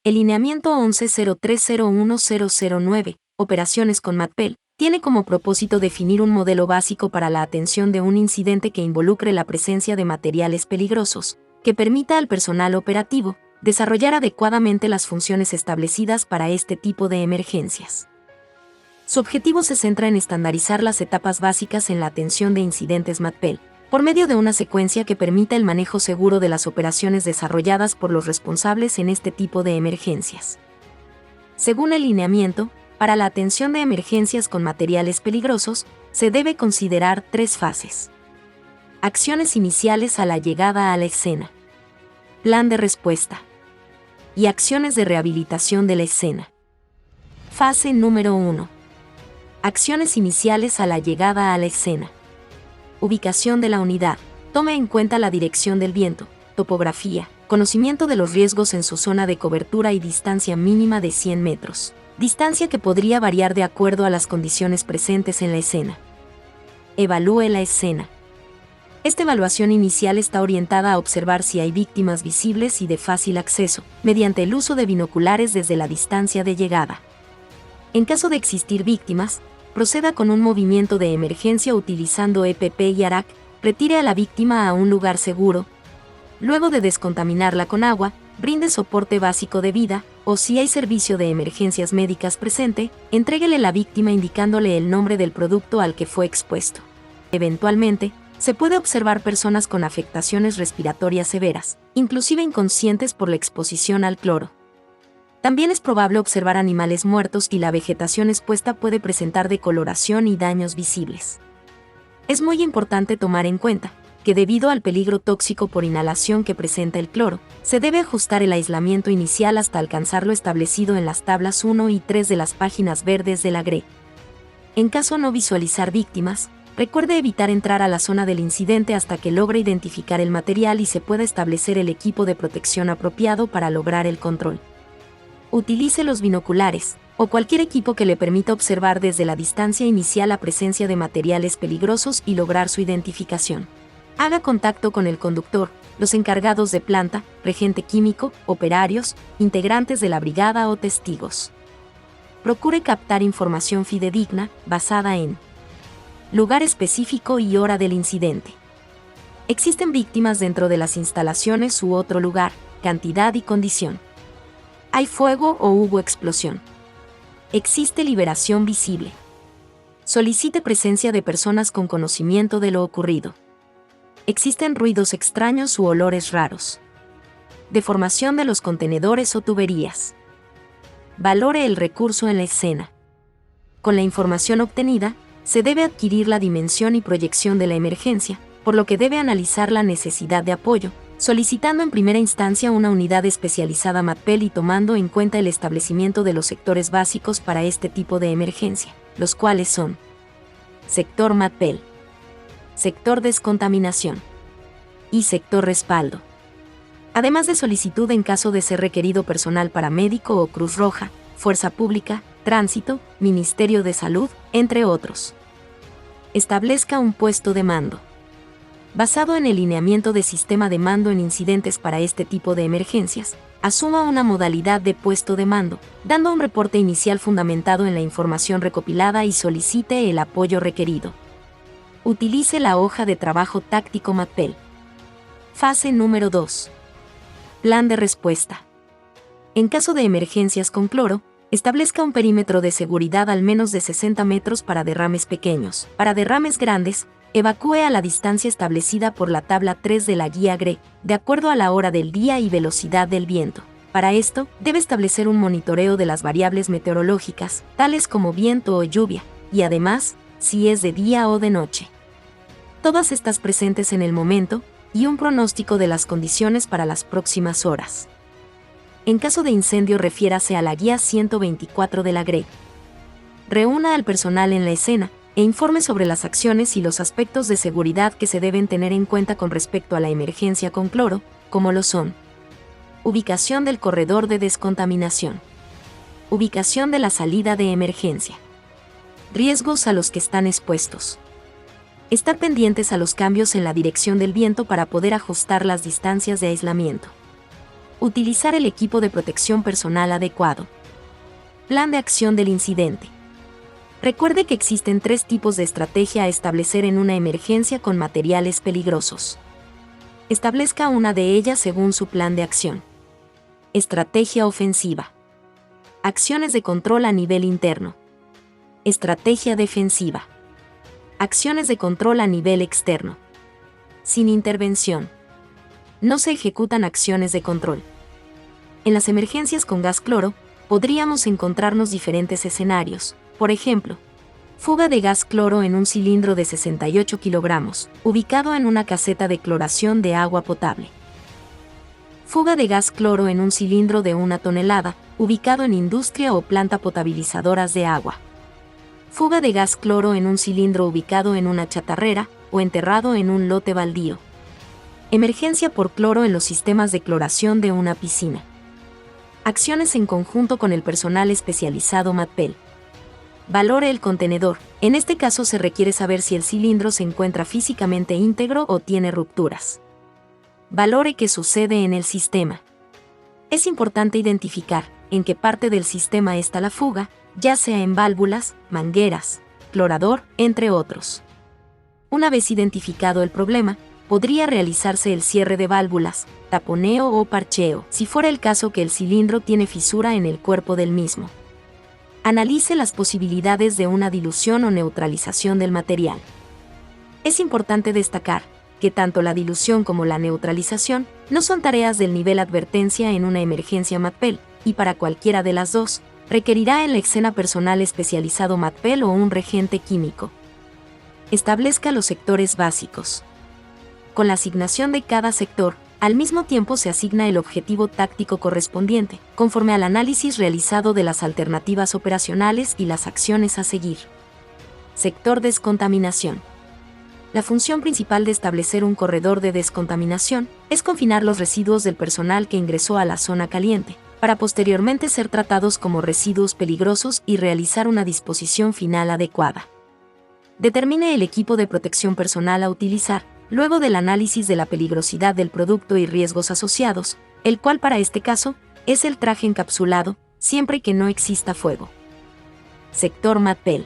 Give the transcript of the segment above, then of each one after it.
El lineamiento 1103011009, Operaciones con MATPEL, tiene como propósito definir un modelo básico para la atención de un incidente que involucre la presencia de materiales peligrosos, que permita al personal operativo desarrollar adecuadamente las funciones establecidas para este tipo de emergencias. Su objetivo se centra en estandarizar las etapas básicas en la atención de incidentes MATPEL, por medio de una secuencia que permita el manejo seguro de las operaciones desarrolladas por los responsables en este tipo de emergencias. Según el lineamiento, para la atención de emergencias con materiales peligrosos, se debe considerar 3 fases. Acciones iniciales a la llegada a la escena. Plan de respuesta. Y acciones de rehabilitación de la escena. Fase número 1. Acciones iniciales a la llegada a la escena. Ubicación de la unidad. Tome en cuenta la dirección del viento, topografía, conocimiento de los riesgos en su zona de cobertura y distancia mínima de 100 metros. Distancia que podría variar de acuerdo a las condiciones presentes en la escena. Evalúe la escena. Esta evaluación inicial está orientada a observar si hay víctimas visibles y de fácil acceso, mediante el uso de binoculares desde la distancia de llegada. En caso de existir víctimas, proceda con un movimiento de emergencia utilizando EPP y ARAC, retire a la víctima a un lugar seguro. Luego de descontaminarla con agua, brinde soporte básico de vida, o si hay servicio de emergencias médicas presente, entréguele a la víctima indicándole el nombre del producto al que fue expuesto. Eventualmente, se puede observar personas con afectaciones respiratorias severas, inclusive inconscientes por la exposición al cloro. También es probable observar animales muertos y la vegetación expuesta puede presentar decoloración y daños visibles. Es muy importante tomar en cuenta que debido al peligro tóxico por inhalación que presenta el cloro, se debe ajustar el aislamiento inicial hasta alcanzar lo establecido en las tablas 1 y 3 de las páginas verdes de la GRE. En caso no visualizar víctimas, recuerde evitar entrar a la zona del incidente hasta que logre identificar el material y se pueda establecer el equipo de protección apropiado para lograr el control. Utilice los binoculares, o cualquier equipo que le permita observar desde la distancia inicial la presencia de materiales peligrosos y lograr su identificación. Haga contacto con el conductor, los encargados de planta, regente químico, operarios, integrantes de la brigada o testigos. Procure captar información fidedigna, basada en lugar específico y hora del incidente. Existen víctimas dentro de las instalaciones u otro lugar, cantidad y condición. ¿Hay fuego o hubo explosión? Existe liberación visible. Solicite presencia de personas con conocimiento de lo ocurrido. Existen ruidos extraños u olores raros. Deformación de los contenedores o tuberías. Valore el recurso en la escena. Con la información obtenida, se debe adquirir la dimensión y proyección de la emergencia, por lo que debe analizar la necesidad de apoyo, solicitando en primera instancia una unidad especializada MATPEL y tomando en cuenta el establecimiento de los sectores básicos para este tipo de emergencia, los cuales son: sector MATPEL, sector descontaminación y sector respaldo. Además de solicitud en caso de ser requerido personal paramédico o Cruz Roja, Fuerza Pública, Tránsito, Ministerio de Salud, entre otros. Establezca un puesto de mando. Basado en el lineamiento de sistema de mando en incidentes para este tipo de emergencias, asuma una modalidad de puesto de mando, dando un reporte inicial fundamentado en la información recopilada y solicite el apoyo requerido. Utilice la hoja de trabajo táctico MATPEL. Fase número 2. Plan de respuesta. En caso de emergencias con cloro, establezca un perímetro de seguridad al menos de 60 metros para derrames pequeños. Para derrames grandes, evacúe a la distancia establecida por la tabla 3 de la guía GRE, de acuerdo a la hora del día y velocidad del viento. Para esto, debe establecer un monitoreo de las variables meteorológicas, tales como viento o lluvia, y además, si es de día o de noche. Todas estas presentes en el momento, y un pronóstico de las condiciones para las próximas horas. En caso de incendio, refiérase a la guía 124 de la GRE. Reúna al personal en la escena, e informe sobre las acciones y los aspectos de seguridad que se deben tener en cuenta con respecto a la emergencia con cloro, como lo son: ubicación del corredor de descontaminación, ubicación de la salida de emergencia, riesgos a los que están expuestos, estar pendientes a los cambios en la dirección del viento para poder ajustar las distancias de aislamiento, Utilizar el equipo de protección personal adecuado. Plan de acción del incidente. Recuerde que existen 3 tipos de estrategia a establecer en una emergencia con materiales peligrosos. Establezca una de ellas según su plan de acción. Estrategia ofensiva. Acciones de control a nivel interno. Estrategia defensiva. Acciones de control a nivel externo. Sin intervención. No se ejecutan acciones de control. En las emergencias con gas cloro, podríamos encontrarnos diferentes escenarios. Por ejemplo, fuga de gas cloro en un cilindro de 68 kilogramos, ubicado en una caseta de cloración de agua potable. Fuga de gas cloro en un cilindro de 1 tonelada, ubicado en industria o planta potabilizadoras de agua. Fuga de gas cloro en un cilindro ubicado en una chatarrera o enterrado en un lote baldío. Emergencia por cloro en los sistemas de cloración de una piscina. Acciones en conjunto con el personal especializado MATPEL. Valore el contenedor. En este caso se requiere saber si el cilindro se encuentra físicamente íntegro o tiene rupturas. Valore qué sucede en el sistema. Es importante identificar en qué parte del sistema está la fuga, ya sea en válvulas, mangueras, clorador, entre otros. Una vez identificado el problema, podría realizarse el cierre de válvulas, taponeo o parcheo, si fuera el caso que el cilindro tiene fisura en el cuerpo del mismo. Analice las posibilidades de una dilución o neutralización del material. Es importante destacar que tanto la dilución como la neutralización no son tareas del nivel advertencia en una emergencia MATPEL, y para cualquiera de las dos, requerirá en la escena personal especializado MATPEL o un regente químico. Establezca los sectores básicos. Con la asignación de cada sector, al mismo tiempo se asigna el objetivo táctico correspondiente, conforme al análisis realizado de las alternativas operacionales y las acciones a seguir. Sector descontaminación. La función principal de establecer un corredor de descontaminación es confinar los residuos del personal que ingresó a la zona caliente, para posteriormente ser tratados como residuos peligrosos y realizar una disposición final adecuada. Determine el equipo de protección personal a utilizar, luego del análisis de la peligrosidad del producto y riesgos asociados, el cual para este caso es el traje encapsulado, siempre que no exista fuego. Sector MATPEL.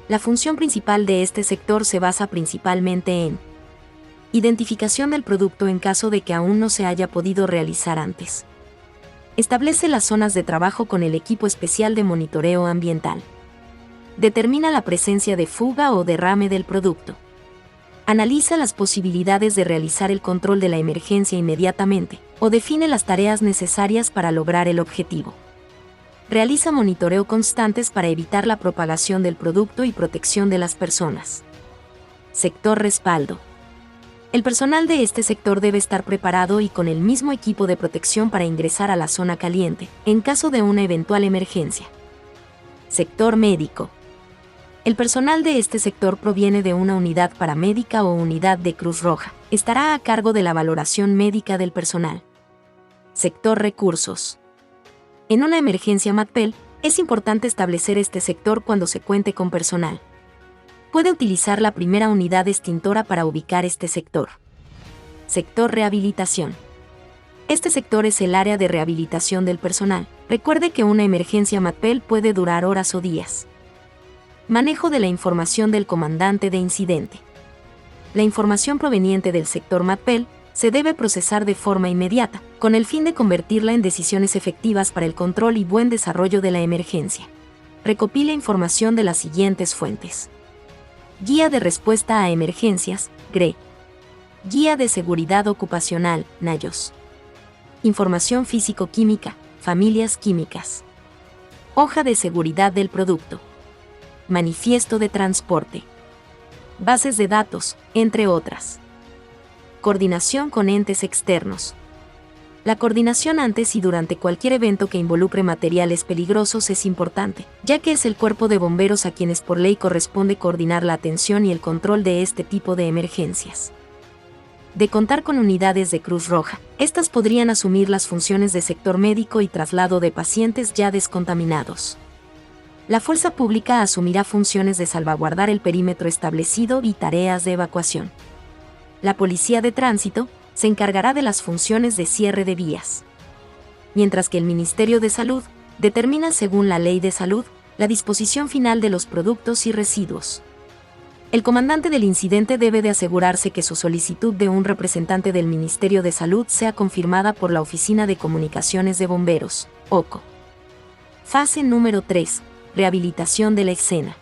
La función principal de este sector se basa principalmente en identificación del producto en caso de que aún no se haya podido realizar antes. Establece las zonas de trabajo con el equipo especial de monitoreo ambiental. Determina la presencia de fuga o derrame del producto. Analiza las posibilidades de realizar el control de la emergencia inmediatamente, o define las tareas necesarias para lograr el objetivo. Realiza monitoreo constantes para evitar la propagación del producto y protección de las personas. Sector respaldo. El personal de este sector debe estar preparado y con el mismo equipo de protección para ingresar a la zona caliente, en caso de una eventual emergencia. Sector médico. El personal de este sector proviene de una unidad paramédica o unidad de Cruz Roja. Estará a cargo de la valoración médica del personal. Sector recursos. En una emergencia MATPEL, es importante establecer este sector cuando se cuente con personal. Puede utilizar la primera unidad extintora para ubicar este sector. Sector rehabilitación. Este sector es el área de rehabilitación del personal. Recuerde que una emergencia MATPEL puede durar horas o días. Manejo de la información del comandante de incidente. La información proveniente del sector MATPEL se debe procesar de forma inmediata, con el fin de convertirla en decisiones efectivas para el control y buen desarrollo de la emergencia. Recopila información de las siguientes fuentes. Guía de respuesta a emergencias, GRE. Guía de seguridad ocupacional, NAYOS. Información físico-química, familias químicas. Hoja de seguridad del producto. Manifiesto de transporte. Bases de datos, entre otras. Coordinación con entes externos. La coordinación antes y durante cualquier evento que involucre materiales peligrosos es importante, ya que es el cuerpo de bomberos a quienes por ley corresponde coordinar la atención y el control de este tipo de emergencias. De contar con unidades de Cruz Roja, estas podrían asumir las funciones de sector médico y traslado de pacientes ya descontaminados. La fuerza pública asumirá funciones de salvaguardar el perímetro establecido y tareas de evacuación. La policía de tránsito se encargará de las funciones de cierre de vías. mientras que el Ministerio de Salud determina según la Ley de Salud la disposición final de los productos y residuos. El comandante del incidente debe de asegurarse que su solicitud de un representante del Ministerio de Salud sea confirmada por la Oficina de Comunicaciones de Bomberos, OCO. Fase número 3. Rehabilitación de la escena.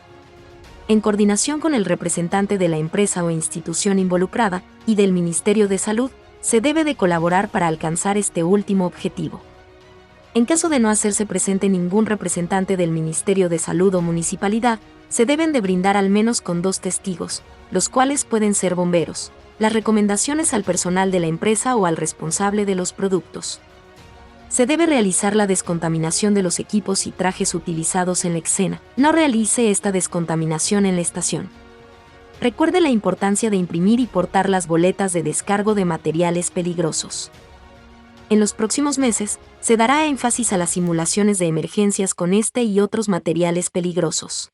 En coordinación con el representante de la empresa o institución involucrada y del Ministerio de Salud, se debe de colaborar para alcanzar este último objetivo. En caso de no hacerse presente ningún representante del Ministerio de Salud o municipalidad, se deben de brindar al menos con 2 testigos, los cuales pueden ser bomberos, las recomendaciones al personal de la empresa o al responsable de los productos. Se debe realizar la descontaminación de los equipos y trajes utilizados en la escena. No realice esta descontaminación en la estación. Recuerde la importancia de imprimir y portar las boletas de descargo de materiales peligrosos. En los próximos meses, se dará énfasis a las simulaciones de emergencias con este y otros materiales peligrosos.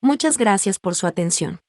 Muchas gracias por su atención.